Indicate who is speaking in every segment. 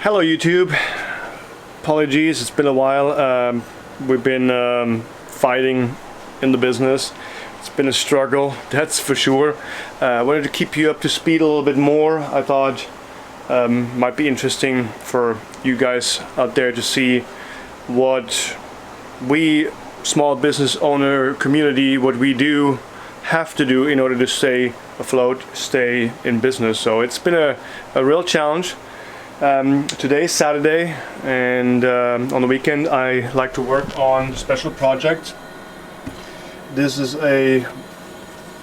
Speaker 1: Hello YouTube, apologies, it's been a while. We've been fighting in the business. It's been a struggle, that's for sure. I wanted to keep you up to speed a little bit more. I thought might be interesting for you guys out there to see what we, small business owner community, what we do have to do in order to stay afloat, stay in business. So it's been a real challenge. Today's Saturday, and on the weekend I like to work on special projects. This is a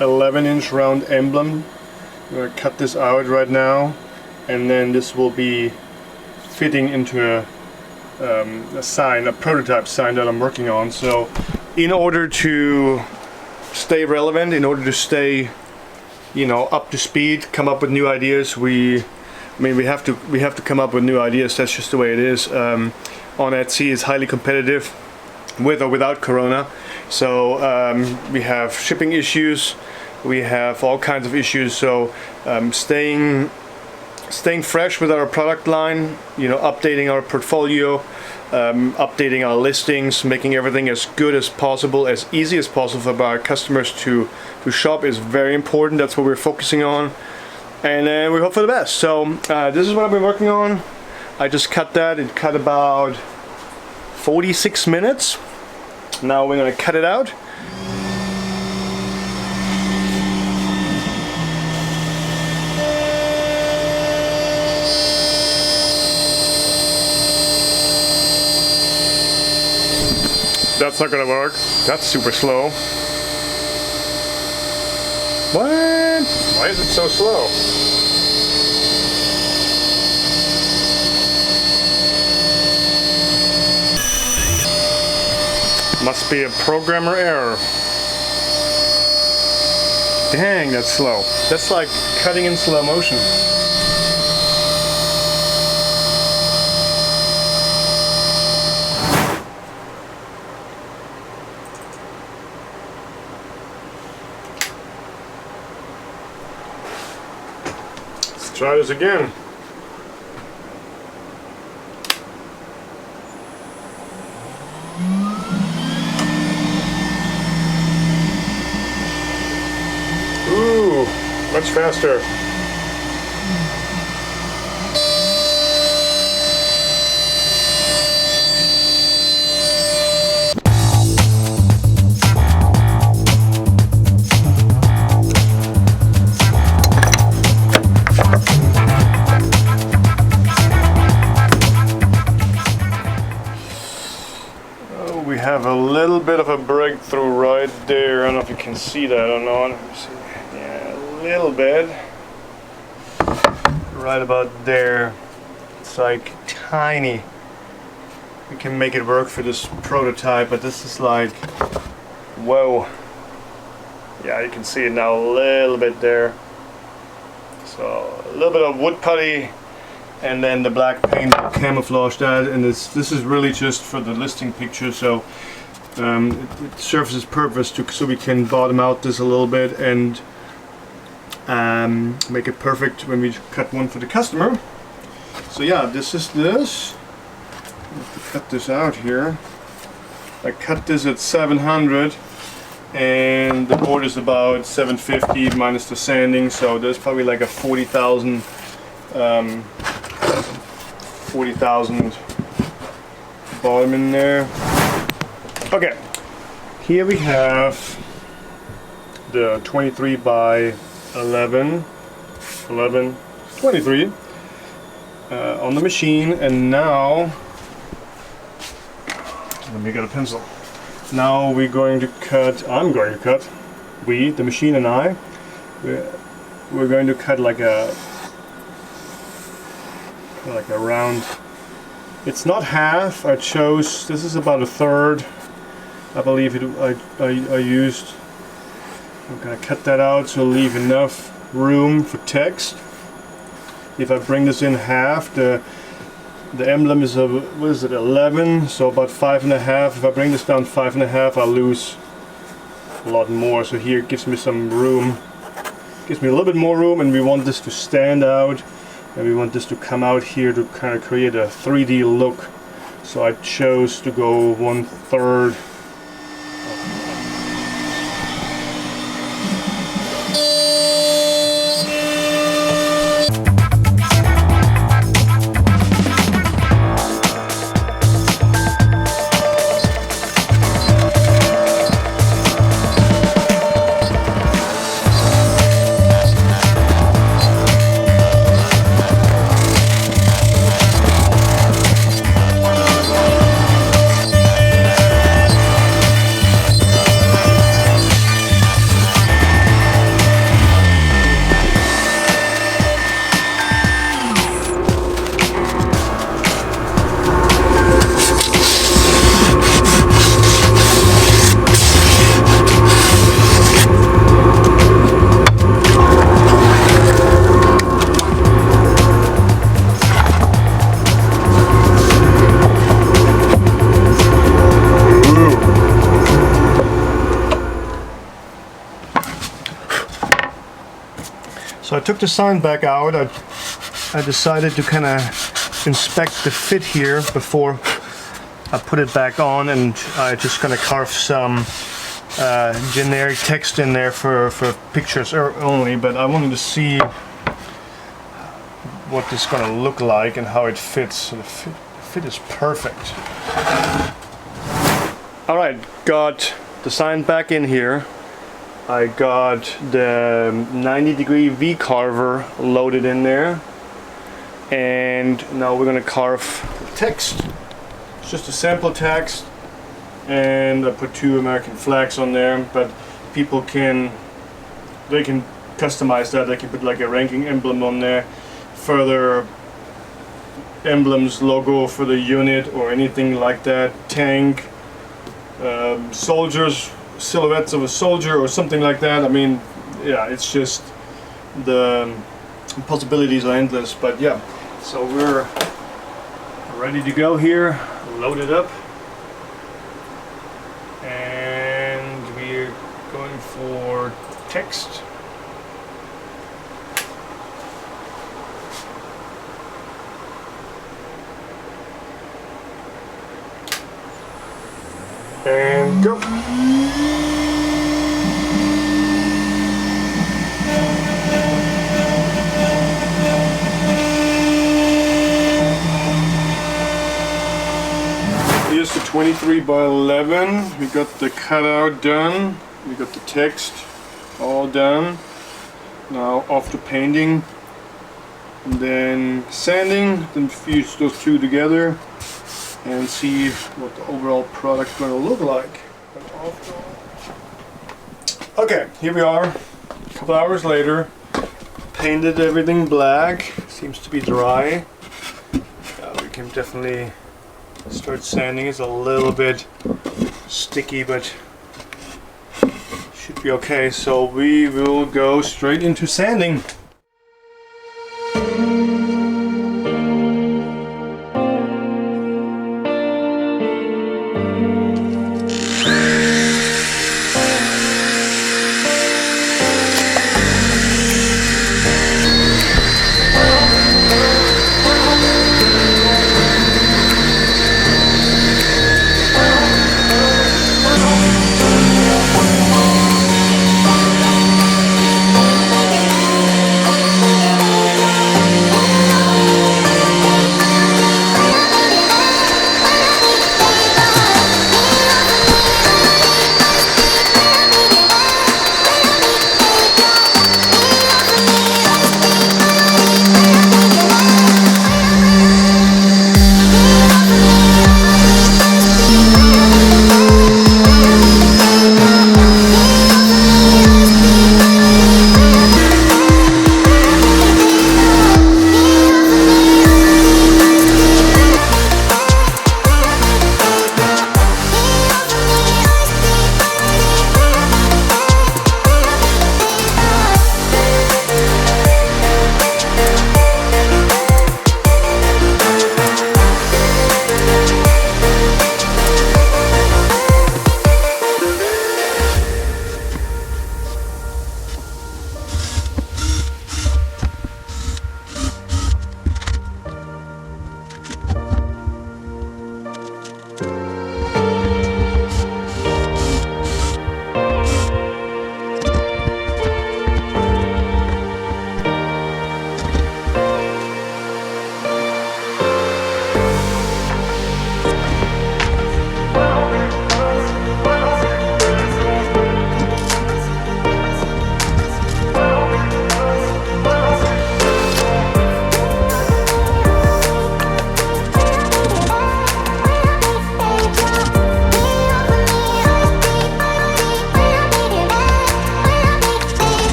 Speaker 1: 11-inch round emblem. I'm going to cut this out right now, and then this will be fitting into a sign, a prototype sign that I'm working on. So in order to stay relevant, in order to stay, up to speed, come up with new ideas, we have to come up with new ideas. That's just the way it is. On Etsy, it's highly competitive, with or without Corona. So we have shipping issues, we have all kinds of issues. So staying fresh with our product line, updating our portfolio, updating our listings, making everything as good as possible, as easy as possible for our customers to shop is very important. That's what we're focusing on. And we hope for the best. So this is what I've been working on. I just cut that. It cut about 46 minutes. Now we're going to cut it out. That's not going to work. That's super slow. What? Why is it so slow? Must be a programmer error. Dang, that's slow. That's like cutting in slow motion. Let's try this again. Ooh, much faster. Oh, we have a little bit of a breakthrough right there. I don't know if you can see that or not. Let me see. Yeah, a little bit. Right about there. It's like tiny. We can make it work for this prototype, but this is like, whoa. Yeah, you can see it now a little bit there. So a little bit of wood putty, and then the black paint will camouflage that. And this is really just for the listing picture. So it serves its purpose so we can bottom out this a little bit and make it perfect when we cut one for the customer. So yeah, this is this. I have to cut this out here. I cut this at 700, and the board is about 750 minus the sanding. So there's probably like a 40,000 bottom in there. Okay, here we have the 23 by 11, 23 on the machine, and now let me get a pencil. Now we're going to cut. I'm going to cut. We, the machine, and I. We're going to cut like a round. It's not half. I chose. This is about a third. I believe it. I used. I'm gonna cut that out to leave enough room for text. If I bring this in half, the emblem is a, what is it, 11, so about 5.5. If I bring this down 5.5, I'll lose a lot more. So here it gives me some room, gives me a little bit more room, and we want this to stand out and we want this to come out here to kind of create a 3D look. So I chose to go 1/3. So I took the sign back out. I decided to kind of inspect the fit here before I put it back on, and I just gonna carve some generic text in there for pictures only, but I wanted to see what this is gonna look like and how it fits. So the fit is perfect. All right, got the sign back in here. I got the 90-degree V carver loaded in there, and now we're gonna carve the text. It's just a sample text, and I put 2 American flags on there, but people can customize that. They can put like a ranking emblem on there, further emblems, logo for the unit or anything like that, tank, soldiers, silhouettes of a soldier or something like that. I mean, yeah, it's just the possibilities are endless. But yeah, so we're ready to go here, loaded up, and we're going for text. And go. Here's the 23 by 11. We got the cutout done. We got the text all done. Now off to painting, and then sanding, then fuse those two together and see what the overall product's going to look like. Okay, here we are, a couple hours later. Painted everything black, seems to be dry. We can definitely start sanding. It's a little bit sticky, but should be okay. So we will go straight into sanding.